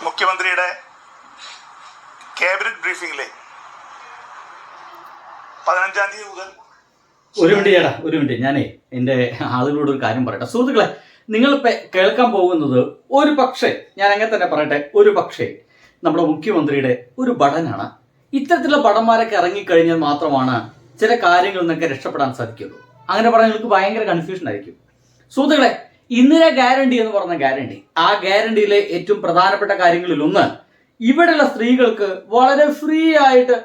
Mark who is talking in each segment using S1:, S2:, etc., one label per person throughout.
S1: മുഖ്യമന്ത്രിയുടെ ക്യാബിനറ്റ് ബ്രീഫിംഗിലെ 15-ാം തീയതി മുതൽ
S2: ഒരു മിനിറ്റ് ഞാനേ എൻ്റെ ആളുകളോട് ഒരു കാര്യം പറയട്ടെ. സുഹൃത്തുക്കളെ, നിങ്ങൾ കേൾക്കാൻ പോകുന്നത് ഒരു പക്ഷേ, ഞാൻ അങ്ങനെ തന്നെ പറയട്ടെ, ഒരു പക്ഷേ നമ്മുടെ മുഖ്യമന്ത്രിയുടെ ഒരു ഭടനാണ്. ഇത്തരത്തിലുള്ള ഭടന്മാരൊക്കെ ഇറങ്ങിക്കഴിഞ്ഞാൽ മാത്രമാണ് ചില കാര്യങ്ങളിൽ നിന്നൊക്കെ രക്ഷപ്പെടാൻ സാധിക്കുള്ളൂ. അങ്ങനെ പറഞ്ഞാൽ നിങ്ങൾക്ക് ഭയങ്കര കൺഫ്യൂഷൻ ആയിരിക്കും. സുഹൃത്തുക്കളെ, ഇന്ദിരാ ഗ്യാരണ്ടി എന്ന് പറഞ്ഞ ഗ്യാരണ്ടി, ആ ഗ്യാരണ്ടിയിലെ ഏറ്റവും പ്രധാനപ്പെട്ട കാര്യങ്ങളിൽ ഒന്ന്, ഇവിടെയുള്ള സ്ത്രീകൾക്ക് വളരെ ഫ്രീ ആയിട്ട്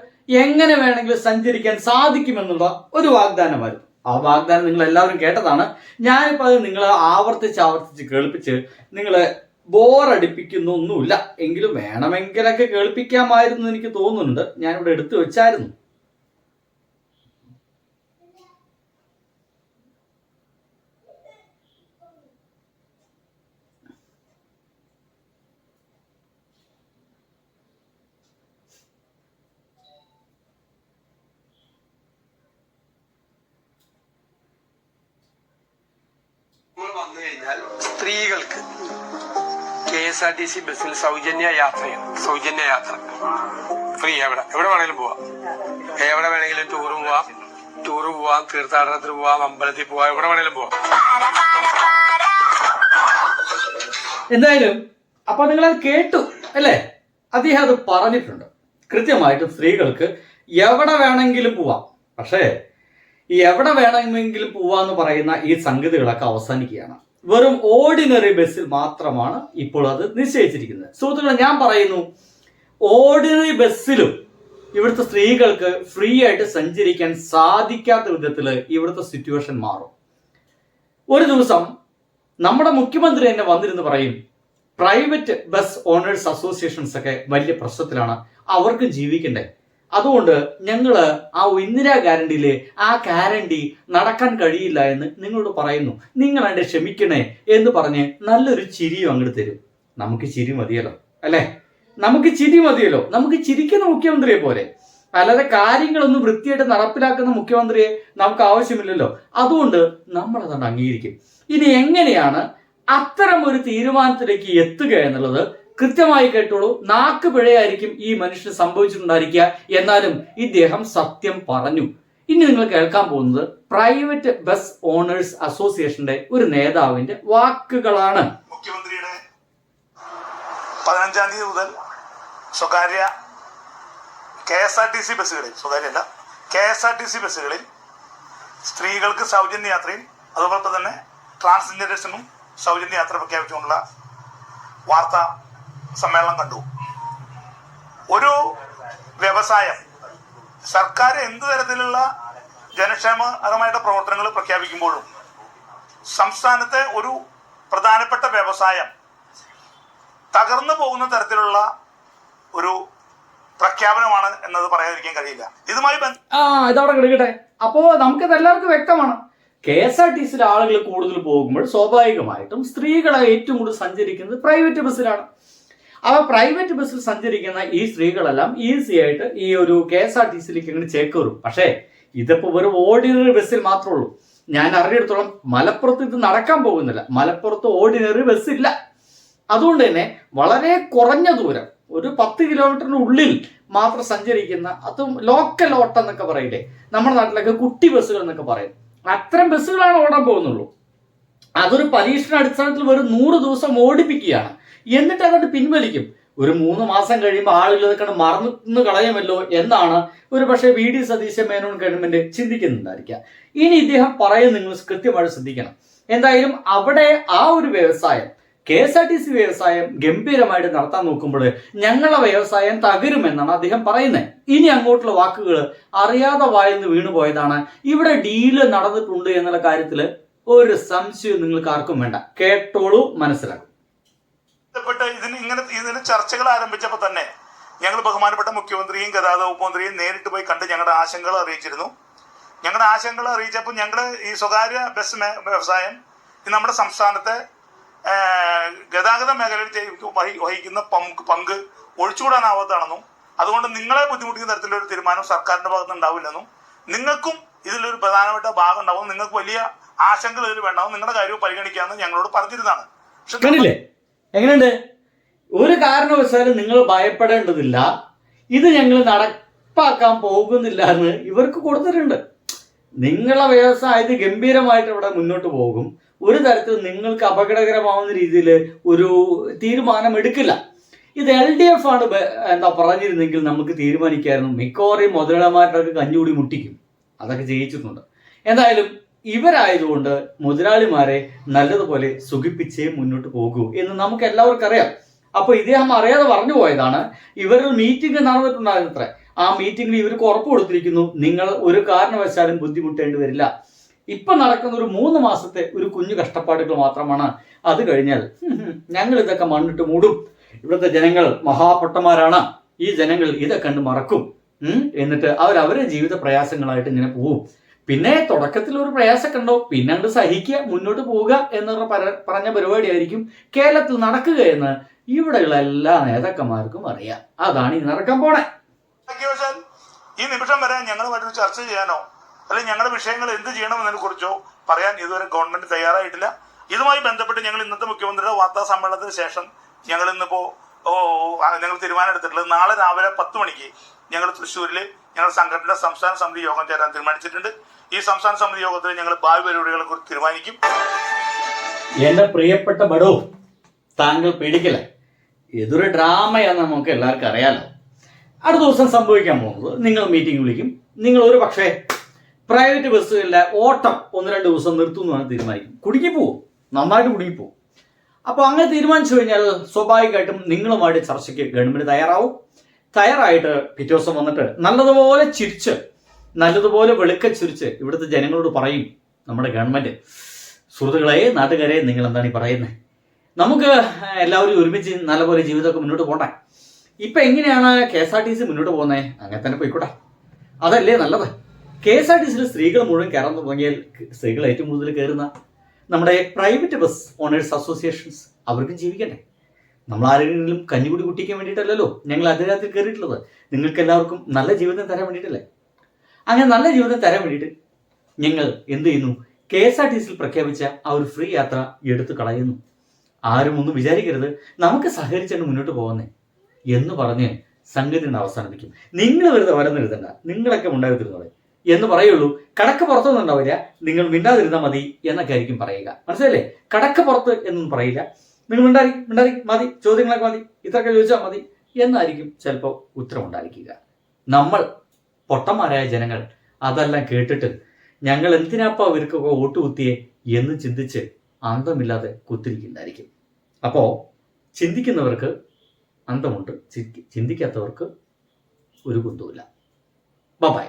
S2: എങ്ങനെ വേണമെങ്കിലും സഞ്ചരിക്കാൻ സാധിക്കുമെന്നുള്ള ഒരു വാഗ്ദാനമായിരുന്നു. ആ വാഗ്ദാനം നിങ്ങൾ എല്ലാവരും കേട്ടതാണ്. ഞാനിപ്പോൾ അത് നിങ്ങളെ ആവർത്തിച്ച് കേൾപ്പിച്ച് നിങ്ങളെ ബോറടിപ്പിക്കുന്നൊന്നുമില്ല. എങ്കിലും വേണമെങ്കിലൊക്കെ കേൾപ്പിക്കാമായിരുന്നു എനിക്ക് തോന്നുന്നുണ്ട്. ഞാനിവിടെ എടുത്തു വെച്ചായിരുന്നു.
S3: വന്നു കഴിഞ്ഞാൽ സ്ത്രീകൾക്ക് KSRTC ബസ്സിൽ സൗജന്യ യാത്ര ഫ്രീ. എവിടെ വേണമെങ്കിലും പോവാം, എവിടെ വേണമെങ്കിലും ടൂറ് പോവാം, തീർത്ഥാടനത്തിന് പോവാം, അമ്പലത്തിൽ പോവാം, എവിടെ വേണമെങ്കിലും പോവാം.
S2: എന്തായാലും അപ്പൊ നിങ്ങളത് കേട്ടു അല്ലേ? അദ്ദേഹം അത് പറഞ്ഞിട്ടുണ്ട് കൃത്യമായിട്ടും. സ്ത്രീകൾക്ക് എവിടെ വേണമെങ്കിലും പോവാം. പക്ഷേ ഈ എവിടെ വേണമെങ്കിലും പോവാന്ന് പറയുന്ന ഈ സംഗതികളൊക്കെ അവസാനിക്കുകയാണ്. വെറും ഓർഡിനറി ബസ്സിൽ മാത്രമാണ് ഇപ്പോൾ അത് നിശ്ചയിച്ചിരിക്കുന്നത്. സുഹൃത്തുക്കളെ, ഞാൻ പറയുന്നു, ഓർഡിനറി ബസ്സിലും ഇവിടുത്തെ സ്ത്രീകൾക്ക് ഫ്രീ ആയിട്ട് സഞ്ചരിക്കാൻ സാധിക്കാത്ത വിധത്തിൽ ഇവിടുത്തെ സിറ്റുവേഷൻ മാറും. ഒരു ദിവസം നമ്മുടെ മുഖ്യമന്ത്രി തന്നെ വന്നിരുന്ന് പറയും, പ്രൈവറ്റ് ബസ് ഓണേഴ്സ് അസോസിയേഷൻസ് ഒക്കെ വലിയ പ്രശ്നത്തിലാണ്, അവർക്ക് ജീവിക്കണ്ടേ, അതുകൊണ്ട് ഞങ്ങള് ആ ഇന്ദിരാ ഗ്യാരണ്ടിയിലെ ആ ഗ്യാരണ്ടി നടക്കാൻ കഴിയില്ല എന്ന് നിങ്ങളോട് പറയുന്നു, നിങ്ങൾ അതിന്റെ ക്ഷമിക്കണേ എന്ന് പറഞ്ഞ് നല്ലൊരു ചിരിയും അങ്ങോട്ട് തരും. നമുക്ക് ചിരി മതിയല്ലോ അല്ലെ? നമുക്ക് ചിരി മതിയല്ലോ. നമുക്ക് ചിരിക്കുന്ന മുഖ്യമന്ത്രിയെ പോലെ, അല്ലാതെ കാര്യങ്ങളൊന്നും വൃത്തിയായിട്ട് നടപ്പിലാക്കുന്ന മുഖ്യമന്ത്രിയെ നമുക്ക് ആവശ്യമില്ലല്ലോ. അതുകൊണ്ട് നമ്മൾ അതുകൊണ്ട് അംഗീകരിക്കും. ഇനി എങ്ങനെയാണ് അത്തരം ഒരു തീരുമാനത്തിലേക്ക് എത്തുക എന്നുള്ളത് കൃത്യമായി കേട്ടോളൂ. നാക്ക് പിഴയായിരിക്കും ഈ മനുഷ്യന് സംഭവിച്ചിട്ടുണ്ടായിരിക്കുക, എന്നാലും ഇദ്ദേഹം സത്യം പറഞ്ഞു. ഇനി നിങ്ങൾ കേൾക്കാൻ പോകുന്നത് പ്രൈവറ്റ് ബസ് ഓണേഴ്സ് അസോസിയേഷന്റെ ഒരു നേതാവിന്റെ വാക്കുകളാണ്.
S1: മുഖ്യമന്ത്രിയുടെ 15-ാം തീയതി മുതൽ സ്വകാര്യ KSRTC ബസ്സുകളിൽ, സ്വകാര്യല്ല KSRTC ബസ്സുകളിൽ സ്ത്രീകൾക്ക് സൗജന്യ യാത്രയും അതുപോലെ തന്നെ ട്രാൻസ്ജെൻഡേഴ്സിനും സൗജന്യ യാത്ര പ്രഖ്യാപിച്ചുകൊണ്ടുള്ള വാർത്താ സമ്മേളനം കണ്ടു. ഒരു വ്യവസായം സർക്കാർ എന്ത് തരത്തിലുള്ള ജനക്ഷേമകരമായിട്ട് പ്രവർത്തനങ്ങൾ പ്രഖ്യാപിക്കുമ്പോഴും സംസ്ഥാനത്തെ ഒരു പ്രധാനപ്പെട്ട വ്യവസായം തകർന്നു പോകുന്ന തരത്തിലുള്ള ഒരു പ്രഖ്യാപനമാണ് എന്നത് പറയാതിരിക്കാൻ കഴിയില്ല. ഇതുമായി
S2: ഇതവിടെ കിടക്കട്ടെ. അപ്പോ നമുക്കിത് എല്ലാവർക്കും വ്യക്തമാണ്. KSRTCയിലെ ആളുകൾ കൂടുതൽ പോകുമ്പോൾ സ്വാഭാവികമായിട്ടും സ്ത്രീകളെ ഏറ്റവും കൂടുതൽ സഞ്ചരിക്കുന്നത് പ്രൈവറ്റ് ബസ്സിലാണ്. അവ പ്രൈവറ്റ് ബസ്സിൽ സഞ്ചരിക്കുന്ന ഈ സ്ത്രീകളെല്ലാം ഈസി ആയിട്ട് ഈ ഒരു KSRTCയിലേക്ക് ഇങ്ങനെ ചേക്കേറും. പക്ഷേ ഇതിപ്പോ വെറും ഓർഡിനറി ബസ്സിൽ മാത്രമേ ഉള്ളൂ. ഞാൻ അറിഞ്ഞിടത്തോളം മലപ്പുറത്ത് ഇത് നടക്കാൻ പോകുന്നില്ല. മലപ്പുറത്ത് ഓർഡിനറി ബസ് ഇല്ല. അതുകൊണ്ട് തന്നെ വളരെ കുറഞ്ഞ ദൂരം, ഒരു 10 കിലോമീറ്ററിന് ഉള്ളിൽ മാത്രം സഞ്ചരിക്കുന്ന, അതും ലോക്കൽ ഓട്ടം എന്നൊക്കെ പറയില്ലേ, നമ്മുടെ നാട്ടിലൊക്കെ കുട്ടി ബസ്സുകൾ എന്നൊക്കെ പറയും, അത്തരം ബസ്സുകളാണ് ഓടാൻ പോകുന്നുള്ളൂ. അതൊരു പരീക്ഷണ അടിസ്ഥാനത്തിൽ വെറും 100 ദിവസം ഓടിപ്പിക്കുകയാണ്. എന്നിട്ട് അങ്ങോട്ട് പിൻവലിക്കും. ഒരു 3 മാസം കഴിയുമ്പോൾ ആളുകൾ ഇതൊക്കെ മറന്നു കളയുമല്ലോ എന്നാണ് ഒരു പക്ഷേ VD സതീശൻ മേനോൻ ഗവൺമെന്റ് ചിന്തിക്കുന്നുണ്ടായിരിക്കുക. ഇനി ഇദ്ദേഹം പറയും, നിങ്ങൾ കൃത്യമായിട്ട് ശ്രദ്ധിക്കണം. എന്തായാലും അവിടെ ആ ഒരു വ്യവസായം, KSRTC വ്യവസായം ഗംഭീരമായിട്ട് നടത്താൻ നോക്കുമ്പോൾ ഞങ്ങളുടെ വ്യവസായം തകരുമെന്നാണ് അദ്ദേഹം പറയുന്നത്. ഇനി അങ്ങോട്ടുള്ള വാക്കുകൾ അറിയാതെ വായിന്ന് വീണുപോയതാണ്. ഇവിടെ ഡീല് നടന്നിട്ടുണ്ട് എന്നുള്ള കാര്യത്തിൽ ഒരു സംശയവും നിങ്ങൾക്ക് ആർക്കും വേണ്ട. കേട്ടോളൂ, മനസ്സിലാക്കും.
S1: ഇതിന് ചർച്ചകൾ ആരംഭിച്ചപ്പോൾ തന്നെ ഞങ്ങൾ ബഹുമാനപ്പെട്ട മുഖ്യമന്ത്രിയും ഗതാഗത വകുപ്പ് മന്ത്രിയും നേരിട്ട് പോയി കണ്ട് ഞങ്ങളുടെ ആശങ്കകൾ അറിയിച്ചിരുന്നു. ഞങ്ങളുടെ ആശങ്കകൾ അറിയിച്ചപ്പോൾ ഞങ്ങളുടെ ഈ സ്വകാര്യ ബസ് വ്യവസായം നമ്മുടെ സംസ്ഥാനത്തെ ഗതാഗത മേഖലയിൽ വഹിക്കുന്ന പങ്ക് ഒഴിച്ചുകൂടാനാവാത്തതാണെന്നും അതുകൊണ്ട് നിങ്ങളെ ബുദ്ധിമുട്ടിക്കുന്ന തരത്തിലൊരു തീരുമാനം സർക്കാരിന്റെ ഭാഗത്ത് ഉണ്ടാവില്ലെന്നും നിങ്ങൾക്കും ഇതിലൊരു പ്രധാനപ്പെട്ട ഭാഗം ഉണ്ടാവും, നിങ്ങൾക്ക് വലിയ ആശങ്കകൾ ഇതിൽ വേണ്ടാവും, നിങ്ങളുടെ കാര്യവും പരിഗണിക്കാമെന്ന് ഞങ്ങളോട് പറഞ്ഞിരുന്നതാണ്.
S2: എങ്ങനെയുണ്ട്? ഒരു കാരണവശാലും നിങ്ങൾ ഭയപ്പെടേണ്ടതില്ല, ഇത് ഞങ്ങൾ നടപ്പാക്കാൻ പോകുന്നില്ല എന്ന് ഇവർക്ക് കൊടുത്തിട്ടുണ്ട്. നിങ്ങളെ വ്യവസായത് ഗംഭീരമായിട്ട് ഇവിടെ മുന്നോട്ട് പോകും. ഒരു തരത്തിൽ നിങ്ങൾക്ക് അപകടകരമാവുന്ന രീതിയിൽ ഒരു തീരുമാനം എടുക്കില്ല. ഇത് LDF ആണ് പറഞ്ഞിരുന്നെങ്കിൽ നമുക്ക് തീരുമാനിക്കായിരുന്നു. മിക്കവാറും മുതലാളിമാരുടെ കഞ്ഞുകൂടി മുട്ടിക്കും, അതൊക്കെ ചെയ്യിച്ചിട്ടുണ്ട്. എന്തായാലും ഇവരായതുകൊണ്ട് മുതലാളിമാരെ നല്ലതുപോലെ സുഖിപ്പിച്ചേ മുന്നോട്ട് പോകൂ എന്ന് നമുക്ക് എല്ലാവർക്കും അറിയാം. അപ്പൊ ഇദ്ദേഹം അറിയാതെ പറഞ്ഞു പോയതാണ്. ഇവരൊരു മീറ്റിംഗ് നടന്നിട്ടുണ്ടായിരുന്നത്രേ. ആ മീറ്റിംഗിൽ ഇവർക്ക് ഉറപ്പ് കൊടുത്തിരിക്കുന്നു, നിങ്ങൾ ഒരു കാരണവശാലും ബുദ്ധിമുട്ടേണ്ടി വരില്ല. ഇപ്പൊ നടക്കുന്ന ഒരു 3 മാസത്തെ ഒരു കുഞ്ഞു കഷ്ടപ്പാടുകൾ മാത്രമാണ്. അത് കഴിഞ്ഞാൽ ഞങ്ങൾ ഇതൊക്കെ മണ്ണിട്ട് മൂടും. ഇവിടുത്തെ ജനങ്ങൾ മഹാപൊട്ടന്മാരാണ്, ഈ ജനങ്ങൾ ഇതൊക്കെ കണ്ട് മറക്കും. എന്നിട്ട് അവരവരെ ജീവിത പ്രയാസങ്ങളായിട്ട് ഇങ്ങനെ പോവും. പിന്നെ തുടക്കത്തിൽ ഒരു പ്രയാസമൊക്കെ ഉണ്ടോ, പിന്നെ അങ്ങോട്ട് സഹിക്കുക, മുന്നോട്ട് പോവുക എന്നുള്ള പറഞ്ഞ പരിപാടിയായിരിക്കും കേരളത്തിൽ നടക്കുക എന്ന് ഇവിടെയുള്ള എല്ലാ നേതാക്കന്മാർക്കും അറിയാം. അതാണ് ഈ നടക്കാൻ പോണേ.
S1: ഈ നിമിഷം വരെ ഞങ്ങളുമായിട്ട് ചർച്ച ചെയ്യാനോ അല്ലെങ്കിൽ ഞങ്ങളുടെ വിഷയങ്ങൾ എന്ത് ചെയ്യണമെന്നതിനെ കുറിച്ചോ പറയാൻ ഇതുവരെ ഗവൺമെന്റ് തയ്യാറായിട്ടില്ല. ഇതുമായി ബന്ധപ്പെട്ട് ഞങ്ങൾ ഇന്നത്തെ മുഖ്യമന്ത്രിയുടെ വാർത്താ സമ്മേളനത്തിന് ശേഷം ഞങ്ങൾ തീരുമാനം എടുത്തിട്ടുള്ളത് നാളെ രാവിലെ 10 മണിക്ക് ഞങ്ങൾ തൃശ്ശൂരിൽ ഞങ്ങളുടെ സംഘടനയുടെ സംസ്ഥാന സമിതി യോഗം ചേരാൻ തീരുമാനിച്ചിട്ടുണ്ട്. ഈ സംസ്ഥാന സമിതി യോഗത്തിൽ ഞങ്ങൾ ഭാവി പരിപാടികളെ കുറിച്ച് തീരുമാനിക്കും.
S2: എന്റെ പ്രിയപ്പെട്ട ബഡോ, താങ്കൾ പേടിക്കല്ലേ, ഇതൊരു ഡ്രാമയാന്ന് നമുക്ക് എല്ലാവർക്കും അറിയാലോ. അടുത്ത ദിവസം സംഭവിക്കാൻ പോകുന്നത്, നിങ്ങൾ മീറ്റിംഗ് വിളിക്കും. നിങ്ങൾ ഒരു പക്ഷേ പ്രൈവറ്റ് ബസ്സുകളിലെ ഓട്ടം 1-2 ദിവസം നിർത്തുമെന്നാണ് തീരുമാനിക്കും. കുടുങ്ങിപ്പോവും, നന്നായിട്ട് കുടുങ്ങിപ്പോവും. അപ്പോൾ അങ്ങനെ തീരുമാനിച്ചു കഴിഞ്ഞാൽ സ്വാഭാവികമായിട്ടും നിങ്ങളുമായിട്ട് ചർച്ചയ്ക്ക് ഗവൺമെന്റ് തയ്യാറായിട്ട് പിറ്റേ ദിവസം വന്നിട്ട് നല്ലതുപോലെ ചിരിച്ച്, നല്ലതുപോലെ വെളുക്കച്ചിരിച്ച് ഇവിടുത്തെ ജനങ്ങളോട് പറയും നമ്മുടെ ഗവൺമെന്റ്, സുഹൃത്തുക്കളെ, നാട്ടുകാരെ, നിങ്ങൾ എന്താണ് ഈ പറയുന്നത്? നമുക്ക് എല്ലാവരും ഒരുമിച്ച് നല്ലപോലെ ജീവിതമൊക്കെ മുന്നോട്ട് പോകണ്ടേ? ഇപ്പൊ എങ്ങനെയാണ് KSRTC മുന്നോട്ട് പോകുന്നത്? അങ്ങനെ തന്നെ പോയിക്കോട്ടെ, അതല്ലേ നല്ലത്. KSRTCയിൽ സ്ത്രീകൾ മുഴുവൻ കയറാൻ തുടങ്ങിയാൽ സ്ത്രീകൾ ഏറ്റവും കൂടുതൽ കയറുന്ന നമ്മുടെ പ്രൈവറ്റ് ബസ് ഓണേഴ്സ് അസോസിയേഷൻസ്, അവർക്കും ജീവിക്കണ്ടേ? നമ്മൾ ആരെങ്കിലും കഞ്ഞിക്കുടി കുട്ടിക്കാൻ വേണ്ടിയിട്ടല്ലല്ലോ ഞങ്ങൾ അതിനകത്ത് കയറിയിട്ടുള്ളത്. നിങ്ങൾക്ക് എല്ലാവർക്കും നല്ല ജീവിതം തരാൻ വേണ്ടിയിട്ടല്ലേ? അങ്ങനെ നല്ല ജീവിതം തരാൻ വേണ്ടിയിട്ട് ഞങ്ങൾ എന്ത് ചെയ്യുന്നു? KSRTCയിൽ പ്രഖ്യാപിച്ച ആ ഒരു ഫ്രീ യാത്ര എടുത്തു കളയുന്നു. ആരും ഒന്നും വിചാരിക്കരുത്, നമുക്ക് സഹകരിച്ചാണ് മുന്നോട്ട് പോകുന്നേ എന്ന് പറഞ്ഞ് സംഗതി അവസാനിപ്പിക്കും. നിങ്ങൾ വെറുതെ വരുന്നെഴുതണ്ട, നിങ്ങളൊക്കെ ഉണ്ടായിരുന്നോളെ എന്ന് പറയുള്ളൂ. കടക്ക് പുറത്തൊന്നും ഉണ്ടാവില്ല, നിങ്ങൾ മിണ്ടാതിരുന്നാൽ മതി എന്നൊക്കെ ആയിരിക്കും പറയുക. മനസ്സിലല്ലേ? കടക്ക് പുറത്ത് എന്നൊന്നും പറയില്ല, നിങ്ങൾ മിണ്ടാതി മതി, ചോദ്യങ്ങളൊക്കെ മതി, ഇത്രയൊക്കെ ചോദിച്ചാൽ മതി എന്നായിരിക്കും ചിലപ്പോൾ ഉത്തരം ഉണ്ടായിരിക്കുക. നമ്മൾ പൊട്ടന്മാരായ ജനങ്ങൾ അതെല്ലാം കേട്ടിട്ട് ഞങ്ങൾ എന്തിനാപ്പ അവർക്കൊക്കെ വോട്ട് കുത്തിയേ എന്ന് ചിന്തിച്ച് അന്തമില്ലാതെ കുത്തിരിക്കുന്നുണ്ടായിരിക്കും. അപ്പോൾ ചിന്തിക്കുന്നവർക്ക് അന്തമുണ്ട്, ചിന്തിക്കാത്തവർക്ക് ഒരു കുന്തവുമില്ല. ബൈ.